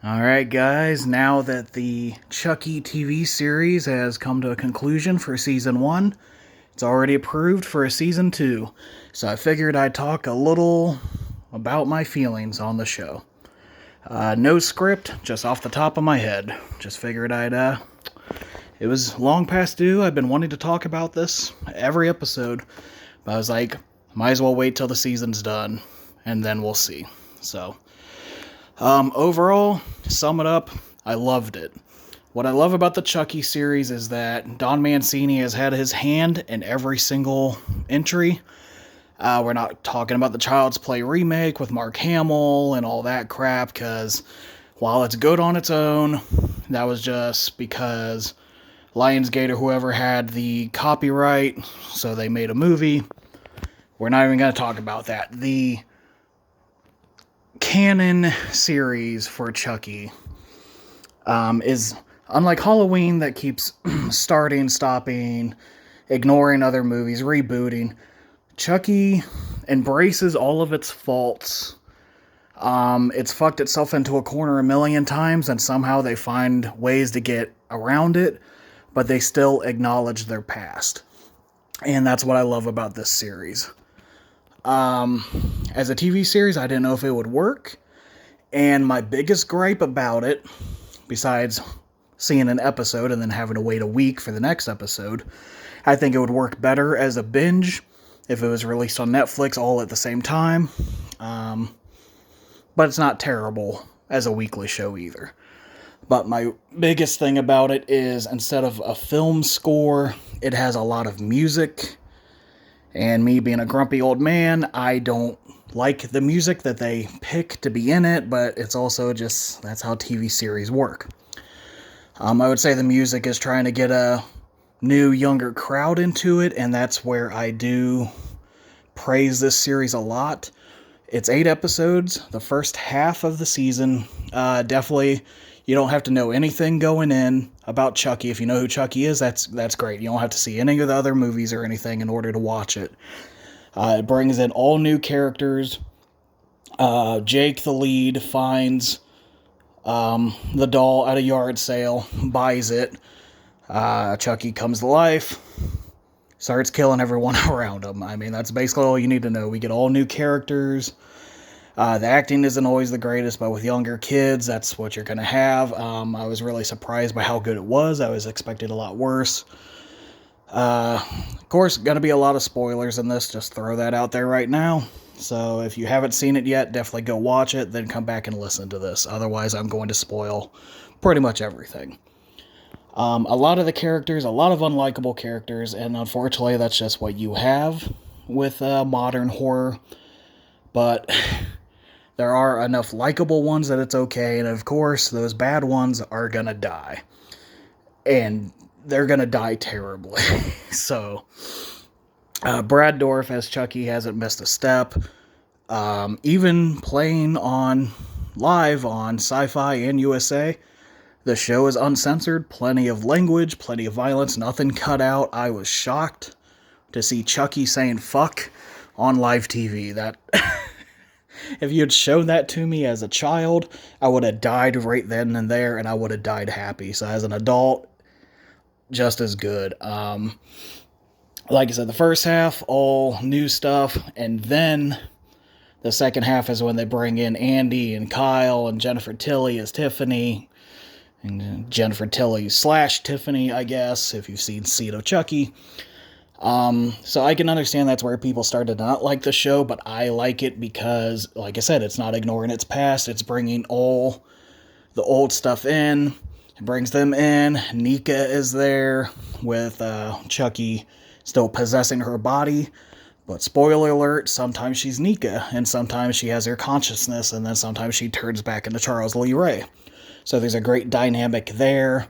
Alright, guys, now that the Chucky TV series has come to a conclusion for season 1, it's already approved for a season 2. So I figured I'd talk a little about my feelings on the show. No script, just off the top of my head. Just figured it was long past due. I've been wanting to talk about this every episode, but I was like, might as well wait till the season's done, and then we'll see. So, overall, to sum it up, I loved it. What I love about the Chucky series is that Don Mancini has had his hand in every single entry. We're not talking about the Child's Play remake with Mark Hamill and all that crap, because while it's good on its own, that was just because Lionsgate or whoever had the copyright, so they made a movie. We're not even going to talk about that. The canon series for Chucky is unlike Halloween that keeps starting, stopping, ignoring other movies, rebooting. Chucky embraces all of its faults. It's fucked itself into a corner a million times, and somehow they find ways to get around it, but they still acknowledge their past. And that's what I love about this series. As a TV series, I didn't know if it would work. And my biggest gripe about it, besides seeing an episode and then having to wait a week for the next episode, I think it would work better as a binge if it was released on Netflix all at the same time. But it's not terrible as a weekly show either. But my biggest thing about it is instead of a film score, it has a lot of music. And me being a grumpy old man, I don't like the music that they pick to be in it, but it's also just, that's how TV series work. I would say the music is trying to get a new, younger crowd into it, and that's where I do praise this series a lot. It's 8 episodes, the first half of the season. Definitely, you don't have to know anything going in about Chucky. If you know who Chucky is, that's great. You don't have to see any of the other movies or anything in order to watch it. It brings in all new characters. Jake, the lead, finds the doll at a yard sale, buys it. Chucky comes to life, starts killing everyone around him. I mean, that's basically all you need to know. We get all new characters. The acting isn't always the greatest, but with younger kids, that's what you're going to have. I was really surprised by how good it was. I was expecting a lot worse. Of course, going to be a lot of spoilers in this. Just throw that out there right now. So if you haven't seen it yet, definitely go watch it, then come back and listen to this. Otherwise, I'm going to spoil pretty much everything. A lot of the characters, a lot of unlikable characters, and unfortunately, that's just what you have with modern horror. But there are enough likable ones that it's okay, and of course, those bad ones are gonna die. And they're gonna die terribly. So, Brad Dourif as Chucky hasn't missed a step. Even playing on live on Sci-Fi and USA, the show is uncensored, plenty of language, plenty of violence, nothing cut out. I was shocked to see Chucky saying fuck on live TV. That if you had shown that to me as a child, I would have died right then and there, and I would have died happy. So as an adult, just as good. Like I said, the first half, all new stuff, and then the second half is when they bring in Andy and Kyle and Jennifer Tilly as Tiffany, and Jennifer Tilly / Tiffany, I guess, if you've seen Seed of Chucky. So I can understand that's where people started to not like the show, but I like it because, like I said, it's not ignoring its past. It's bringing all the old stuff in. It brings them in. Nika is there with Chucky still possessing her body. But spoiler alert, sometimes she's Nika, and sometimes she has her consciousness, and then sometimes she turns back into Charles Lee Ray. So there's a great dynamic there.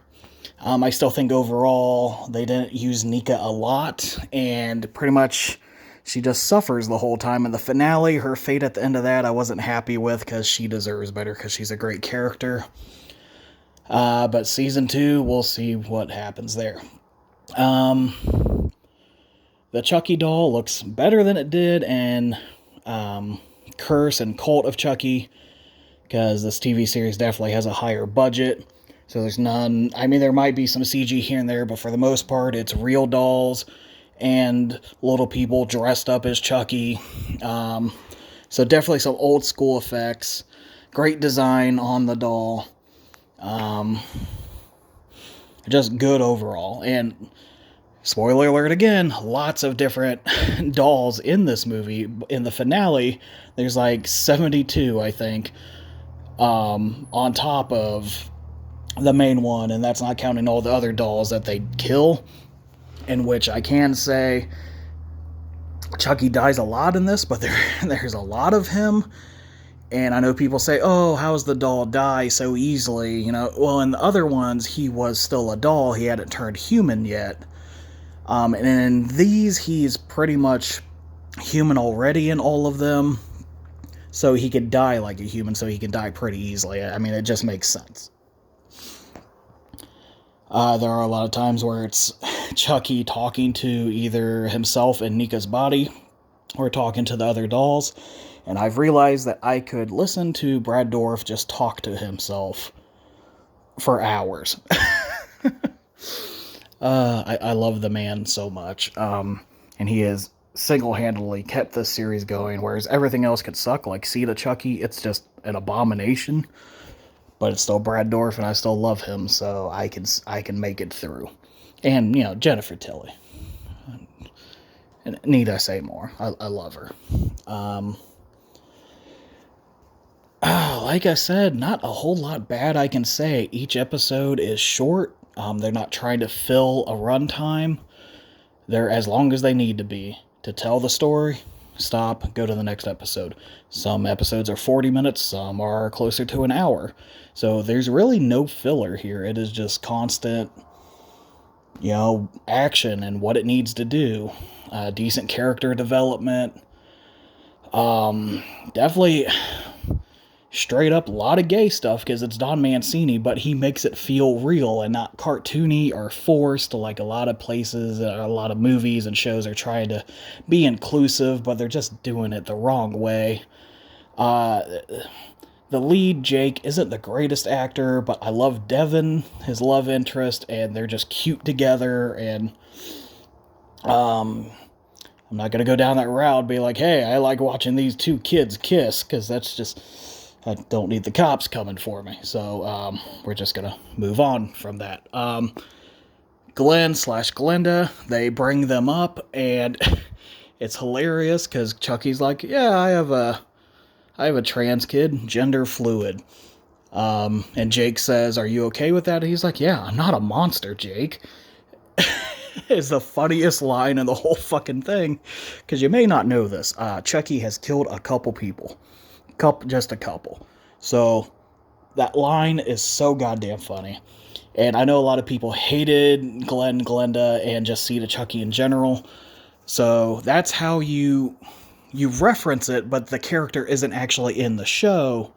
I still think overall they didn't use Nika a lot, and pretty much she just suffers the whole time. In the finale, her fate at the end of that I wasn't happy with, because she deserves better, because she's a great character. But season 2, we'll see what happens there. The Chucky doll looks better than it did, and Curse and Cult of Chucky because this TV series definitely has a higher budget. So there's none. I mean, there might be some CG here and there, but for the most part, it's real dolls and little people dressed up as Chucky. So definitely some old school effects. Great design on the doll. Just good overall. And spoiler alert again, lots of different dolls in this movie. In the finale, there's like 72, I think, on top of the main one, and that's not counting all the other dolls that they kill, in which I can say Chucky dies a lot in this, but there's a lot of him. And I know people say, oh, how's the doll die so easily? You know, well, in the other ones, he was still a doll. He hadn't turned human yet. And in these, he's pretty much human already in all of them. So he could die like a human, so he can die pretty easily. I mean, it just makes sense. There are a lot of times where it's Chucky talking to either himself and Nika's body, or talking to the other dolls. And I've realized that I could listen to Brad Dourif just talk to himself for hours. I love the man so much. And he has single-handedly kept this series going, whereas everything else could suck, like Sita Chucky. It's just an abomination. But it's still Brad Dourif, and I still love him, so I can make it through. And, you know, Jennifer Tilly. And need I say more? I love her. Like I said, not a whole lot bad I can say. Each episode is short. They're not trying to fill a runtime. They're as long as they need to be to tell the story. Stop, go to the next episode. Some episodes are 40 minutes, some are closer to an hour. So there's really no filler here. It is just constant, you know, action and what it needs to do. Decent character development. Definitely straight up a lot of gay stuff because it's Don Mancini, but he makes it feel real and not cartoony or forced like a lot of places, a lot of movies and shows are trying to be inclusive, but they're just doing it the wrong way. The lead, Jake, isn't the greatest actor, but I love Devin, his love interest, and they're just cute together, and I'm not going to go down that route, be like, hey, I like watching these two kids kiss, because that's just, I don't need the cops coming for me. So, we're just going to move on from that. Glenn/Glenda, they bring them up, and it's hilarious, because Chucky's like, yeah, I have a trans kid, gender fluid. And Jake says, are you okay with that? And he's like, yeah, I'm not a monster, Jake. Is the funniest line in the whole fucking thing. Because you may not know this. Chucky has killed a couple people. Just a couple. So, that line is so goddamn funny. And I know a lot of people hated Glenn, Glenda, and just Sita Chucky in general. So, that's how you reference it, but the character isn't actually in the show.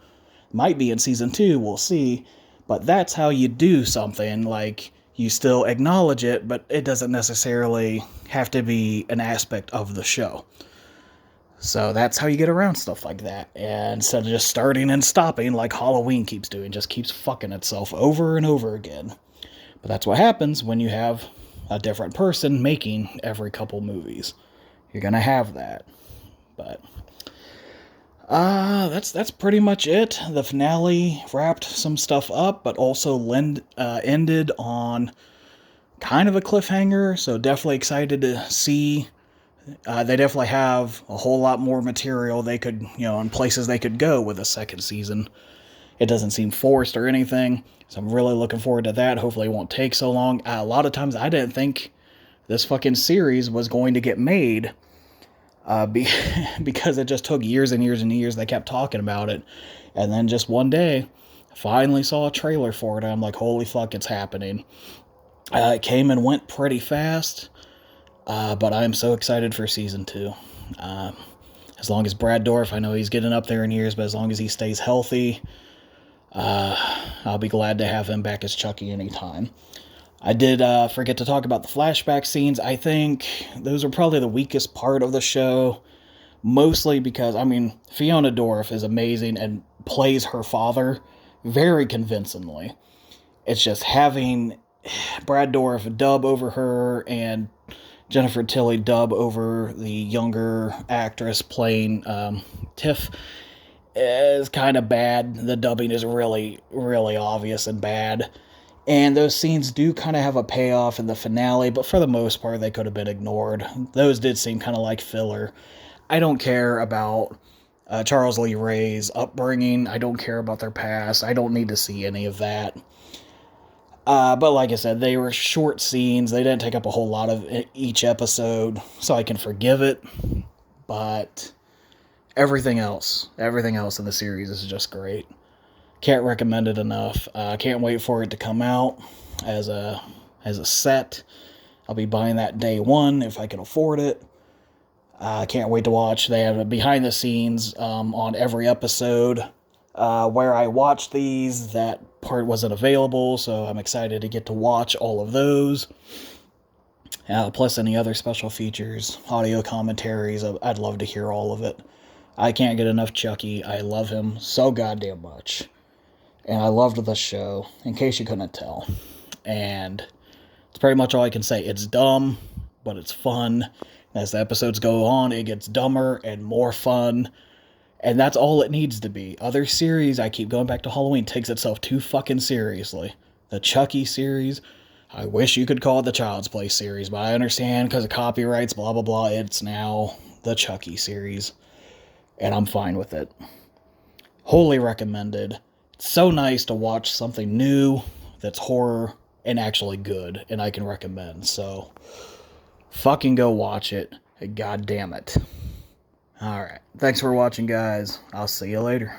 Might be in season 2, we'll see. But that's how you do something, like, you still acknowledge it, but it doesn't necessarily have to be an aspect of the show. So that's how you get around stuff like that. And instead of just starting and stopping like Halloween keeps doing, just keeps fucking itself over and over again. But that's what happens when you have a different person making every couple movies. You're gonna have that. But that's pretty much it. The finale wrapped some stuff up, but also ended on kind of a cliffhanger, so definitely excited to see. They definitely have a whole lot more material they could, and places they could go with a second season. It doesn't seem forced or anything, so I'm really looking forward to that. Hopefully it won't take so long. A lot of times I didn't think this fucking series was going to get made, because it just took years and years and years. They kept talking about it, and then just one day, I finally saw a trailer for it, and I'm like, holy fuck, it's happening. It came and went pretty fast, but I'm so excited for season 2. As long as Brad Dourif, I know he's getting up there in years, but as long as he stays healthy, I'll be glad to have him back as Chucky anytime. I did forget to talk about the flashback scenes. I think those are probably the weakest part of the show, mostly because, Fiona Dourif is amazing, and plays her father very convincingly. It's just having Brad Dourif dub over her and Jennifer Tilly dub over the younger actress playing Tiff is kind of bad. The dubbing is really, really obvious and bad. And those scenes do kind of have a payoff in the finale, but for the most part, they could have been ignored. Those did seem kind of like filler. I don't care about Charles Lee Ray's upbringing. I don't care about their past. I don't need to see any of that. But like I said, they were short scenes. They didn't take up a whole lot of each episode, so I can forgive it. But everything else in the series is just great. Can't recommend it enough. Can't wait for it to come out as a set. I'll be buying that day one if I can afford it. Can't wait to watch. They have a behind the scenes on every episode. Where I watched these, that part wasn't available, so I'm excited to get to watch all of those. Plus any other special features, audio commentaries. I'd love to hear all of it. I can't get enough Chucky. I love him so goddamn much. And I loved the show, in case you couldn't tell. And it's pretty much all I can say. It's dumb, but it's fun. As the episodes go on, it gets dumber and more fun. And that's all it needs to be. Other series, I keep going back to Halloween, takes itself too fucking seriously. The Chucky series, I wish you could call it the Child's Play series, but I understand because of copyrights, blah, blah, blah. It's now the Chucky series. And I'm fine with it. Wholly recommended. It's so nice to watch something new that's horror and actually good, and I can recommend. So, fucking go watch it. God damn it. Alright. Thanks for watching, guys. I'll see you later.